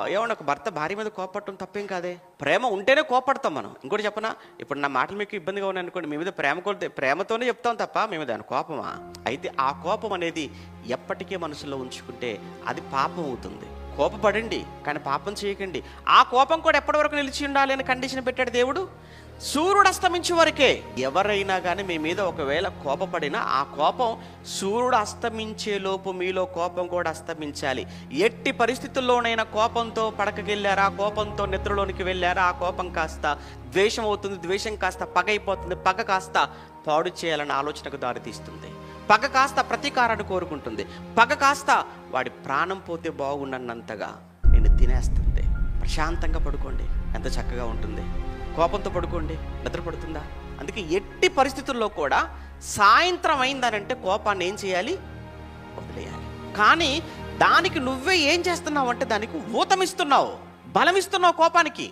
ఏమన్నా ఒక భర్త భార్య మీద కోపడటం తప్పేం కాదే. ప్రేమ ఉంటేనే కోపడతాం మనం. ఇంకోటి చెప్పనా, ఇప్పుడు నా మాటలు మీకు ఇబ్బందిగా ఉన్నాయి అనుకోండి, మీ మీద ప్రేమతోనే చెప్తాం తప్ప మీ మీద ఏమైనా కోపమా? అయితే ఆ కోపం అనేది ఎప్పటికీ మనసులో ఉంచుకుంటే అది పాపం అవుతుంది. కోపపడండి కానీ పాపం చేయకండి. ఆ కోపం కూడా ఎప్పటి వరకు నిలిచి ఉండాలి అని కండిషన్ పెట్టాడు దేవుడు. సూర్యుడు అస్తమించే వరకే. ఎవరైనా కానీ మీ మీద ఒకవేళ కోపపడినా ఆ కోపం సూర్యుడు అస్తమించే లోపు మీలో కోపం కూడా అస్తమించాలి. ఎట్టి పరిస్థితుల్లోనైనా కోపంతో పడకకెళ్ళారా, కోపంతో నిద్రలోనికి వెళ్ళారా, ఆ కోపం కాస్త ద్వేషం అవుతుంది, ద్వేషం కాస్త పగ అయిపోతుంది, పగ కాస్త పాడు చేయాలన్న ఆలోచనకు దారితీస్తుంది, పగ కాస్త ప్రతీకారాన్ని కోరుకుంటుంది, పగ కాస్త వాడి ప్రాణం పోతే బాగుండన్నంతగా నేను తినేస్తుంది. ప్రశాంతంగా పడుకోండి, ఎంత చక్కగా ఉంటుంది. కోపంతో పడుకోండి, నిద్ర పడుతుందా? అందుకే ఎట్టి పరిస్థితుల్లో కూడా సాయంత్రం అయిందనంటే కోపాన్ని ఏం చేయాలి? వదిలేయాలి. కానీ దానికి నువ్వే ఏం చేస్తున్నావు అంటే దానికి ఊతమిస్తున్నావు, బలమిస్తున్నావు కోపానికి.